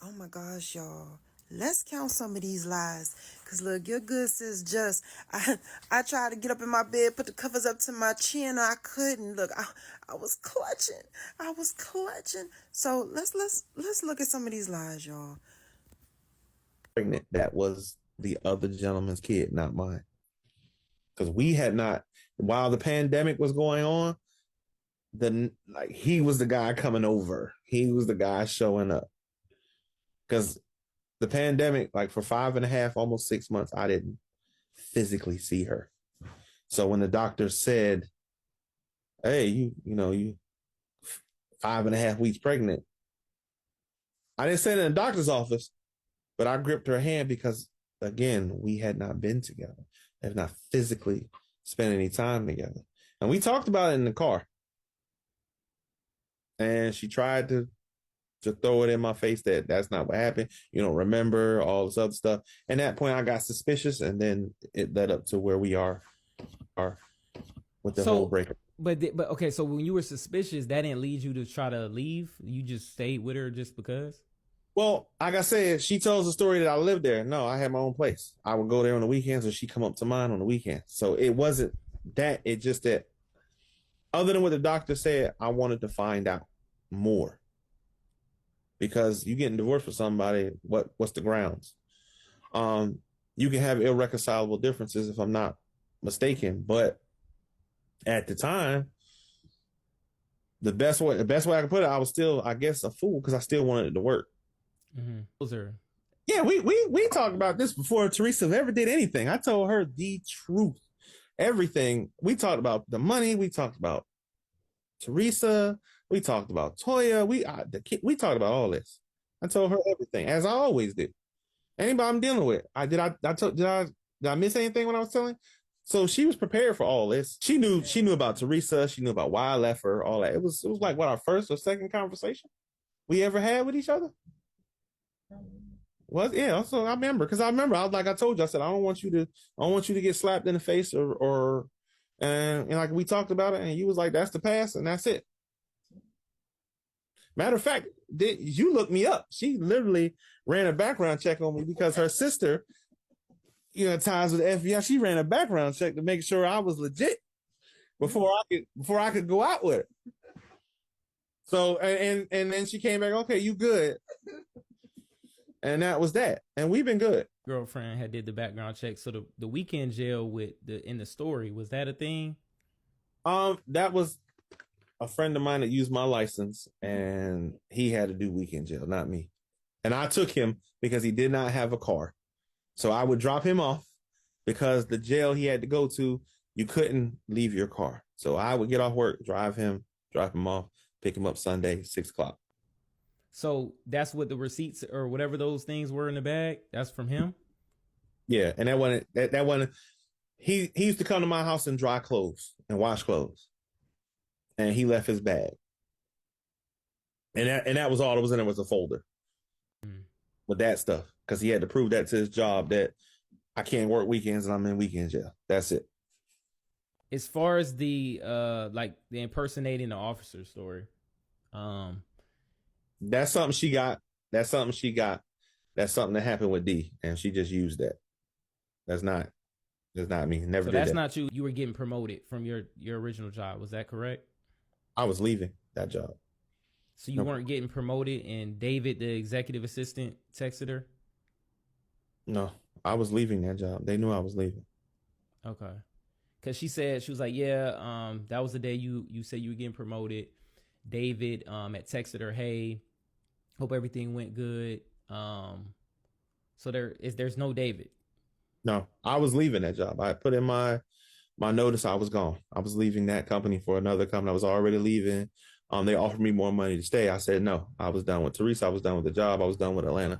Oh my gosh, y'all. Let's count some of these lies. Cause look, your good sis just I tried to get up in my bed, put the covers up to my chin, I couldn't. Look, I was clutching. I was clutching. So let's look at some of these lies, y'all. Pregnant. That was the other gentleman's kid, not mine. Because we had not, while the pandemic was going on, he was the guy coming over. He was the guy showing up. Because the pandemic, like for 5.5, almost 6 months, I didn't physically see her. So when the doctor said, "Hey, you 5.5 weeks pregnant," I didn't say it in the doctor's office, but I gripped her hand because, again, we had not been together, have not physically spent any time together. And we talked about it in the car. And she tried to throw it in my face that that's not what happened. You don't remember all this other stuff. And at that point, I got suspicious, and then it led up to where we are with the whole So, breakup. but okay. So when you were suspicious, that didn't lead you to try to leave. You just stayed with her just because. Well, like I said, she tells the story that I lived there. No, I had my own place. I would go there on the weekends, or she come up to mine on the weekends. So it wasn't that. It just that. Other than what the doctor said, I wanted to find out more because you getting divorced with somebody. What's the grounds? You can have irreconcilable differences if I'm not mistaken, but at the time, the best way I could put it, I was still, I guess, a fool because I still wanted it to work. Mm-hmm. Those are Yeah, we talked about this before Teresa ever did anything. I told her the truth, everything. We talked about the money. We talked about Teresa. We talked about Toya. We talked about all this. I told her everything, as I always do. Anybody I'm dealing with, did I miss anything when I was telling? So she was prepared for all this. She knew about Teresa. She knew about why I left her. All that. It was like what, our first or second conversation we ever had with each other. Was, yeah. So I remember because I was like I told you. I said I don't want you to get slapped in the face or and like we talked about it, and you was like, that's the past and that's it. Matter of fact, you looked me up. She literally ran a background check on me because her sister, ties with the FBI. She ran a background check to make sure I was legit before I could go out with her. So and then she came back. Okay, you good? And that was that. And we've been good. girlfriend had did the background check. So the weekend jail with the in the story, was that a thing? That was a friend of mine that used my license, and he had to do weekend jail, not me. And I took him because he did not have a car. So I would drop him off because the jail he had to go to, you couldn't leave your car. So I would get off work, drop him off, pick him up Sunday, 6 o'clock. So that's what the receipts or whatever those things were in the bag. That's from him. Yeah. And that wasn't, he used to come to my house and dry clothes and wash clothes. And he left his bag. And that was all that was in it, was a folder Mm. with that stuff. Because he had to prove that to his job that I can't work weekends and I'm in weekend jail. That's it. As far as the like the impersonating the officer story, um, That's something she got. That's something she got. That's something that happened with D, and she just used that. That's not. That's not me. Never so did that's that. not you. You were getting promoted from your original job. Was that correct? I was leaving that job. So you No, weren't getting promoted, and David, the executive assistant, texted her. no, I was leaving that job. They knew I was leaving. Okay, because she said she was like, yeah, that was the day you said you were getting promoted. David had texted her, hey, hope everything went good. So there's no David. No, I was leaving that job. I put in my notice. I was gone. I was leaving that company for another company. I was already leaving. They offered me more money to stay. I said no. I was done with Teresa. I was done with the job. I was done with Atlanta.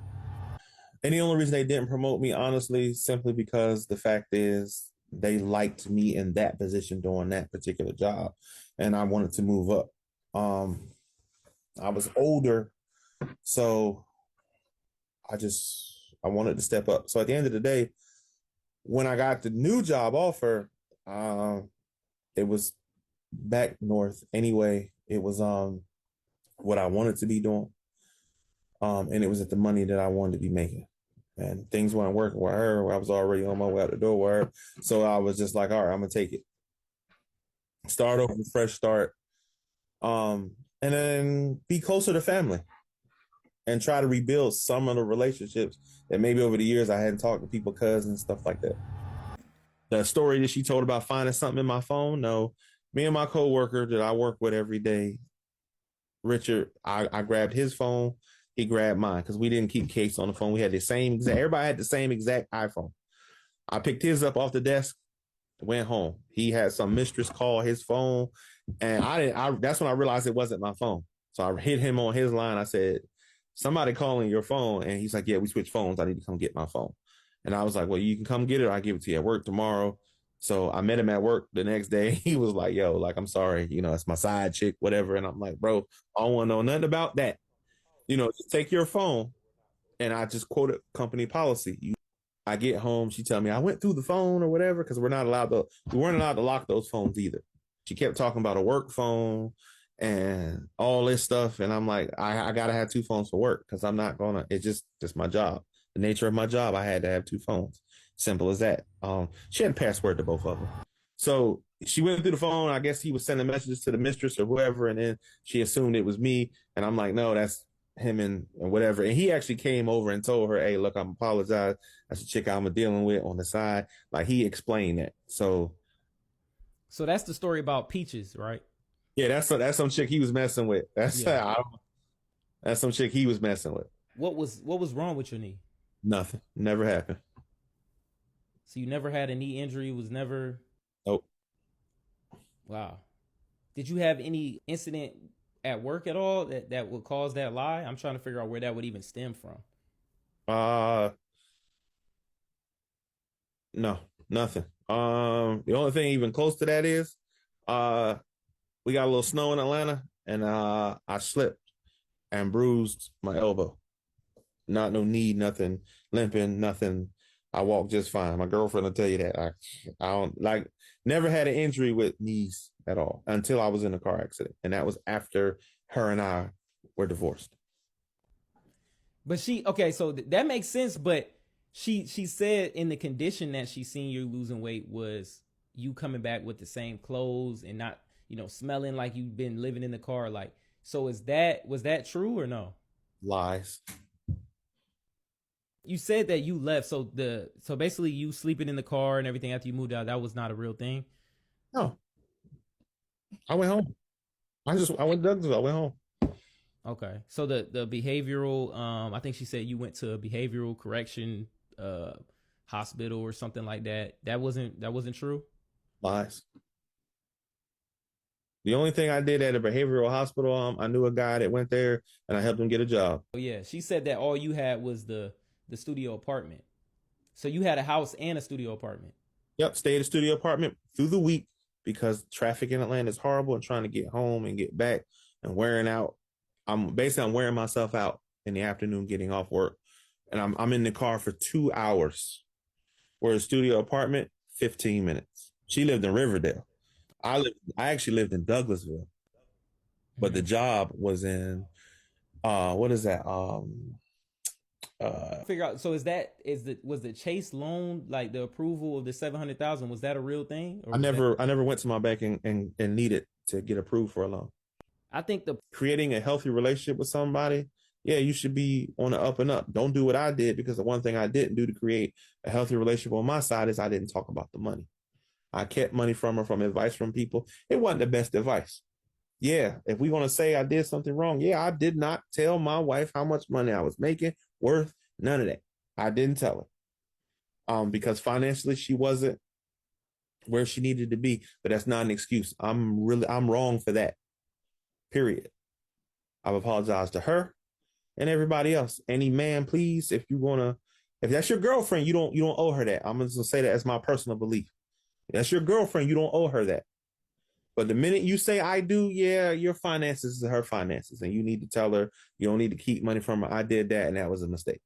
And the only reason they didn't promote me, honestly, simply because the fact is they liked me in that position doing that particular job, and I wanted to move up. Um, I was older, so I wanted to step up. So at the end of the day, when I got the new job offer, it was back north anyway. It was what I wanted to be doing. And it was at the money that I wanted to be making. And things weren't working with her. I was already on my way out the door with her. So I was just like, all right, I'm gonna take it. Start over, fresh start. And then be closer to family and try to rebuild some of the relationships that maybe over the years I hadn't talked to people, cousins, stuff like that. The story that she told about finding something in my phone, no. Me and my coworker that I work with every day, Richard, I grabbed his phone, he grabbed mine because we didn't keep case on the phone. We had the same exact, everybody had the same exact iPhone. I picked his up off the desk, went home. He had some mistress call his phone, and that's when I realized it wasn't my phone. So I hit him on his line. I said, somebody calling your phone. And he's like, yeah, we switched phones. I need to come get my phone. And I was like, well, you can come get it. I'll give it to you at work tomorrow. So I met him at work the next day. He was like, yo, like, I'm sorry, it's my side chick, whatever. And I'm like, bro, I don't want to know nothing about that. Just take your phone. And I just quoted company policy. I get home, she tell me I went through the phone or whatever, because we weren't allowed to lock those phones either. She kept talking about a work phone and all this stuff. And I'm like, I gotta have two phones for work because I'm not gonna, it's just my job. The nature of my job, I had to have two phones. Simple as that. She had a password to both of them. So she went through the phone. I guess he was sending messages to the mistress or whoever, and then she assumed it was me. And I'm like, no, that's him and whatever. And he actually came over and told her, hey, look, I'm apologize. That's a chick I'm dealing with on the side. Like, he explained that. So that's the story about Peaches, right? Yeah, that's some chick he was messing with. That's some chick he was messing with. What was wrong with your knee? Nothing. Never happened. So you never had a knee injury? Was never? Nope. Wow. Did you have any incident at work at all that would cause that lie? I'm trying to figure out where that would even stem from. No, nothing. The only thing even close to that is, we got a little snow in Atlanta, and I slipped and bruised my elbow. Not no knee, nothing, limping, nothing. I walk just fine. My girlfriend will tell you that. I don't never had an injury with knees at all until I was in a car accident, and that was after her and I were divorced. But so that makes sense. But she said in the condition that she seen you losing weight was you coming back with the same clothes and not, smelling like you've been living in the car. Like, so was that true or no? Lies. You said that you left. So basically you sleeping in the car and everything after you moved out, that was not a real thing? No. I went home. I went to Douglasville. I went home. Okay. So the behavioral, I think she said you went to a behavioral correction hospital or something like that. That wasn't true? Lies. The only thing I did at a behavioral hospital, I knew a guy that went there and I helped him get a job. Oh yeah. She said that all you had was the studio apartment. So you had a house and a studio apartment. Yep. Stayed at a studio apartment through the week because traffic in Atlanta is horrible, and trying to get home and get back and wearing out. I'm wearing myself out in the afternoon, getting off work, and I'm in the car for 2 hours. Where a studio apartment, 15 minutes. She lived in Riverdale. I actually lived in Douglasville, but the job was in what is that? Figure out. So was the Chase loan, like the approval of the $700,000? Was that a real thing? I never went to my bank and needed to get approved for a loan. I think creating a healthy relationship with somebody, yeah, you should be on the up and up. Don't do what I did, because the one thing I didn't do to create a healthy relationship on my side is I didn't talk about the money. I kept money from her, from advice from people. It wasn't the best advice. Yeah, if we're going to say I did something wrong, yeah, I did not tell my wife how much money I was making, worth, none of that. I didn't tell her because financially she wasn't where she needed to be, but that's not an excuse. I'm wrong for that. Period. I've apologized to her and everybody else. Any man, please, if that's your girlfriend, you don't owe her that. I'm just gonna say that as my personal belief. If that's your girlfriend, you don't owe her that. But the minute you say I do, yeah, your finances is her finances, and you need to tell her you don't need to keep money from her. I did that, and that was a mistake.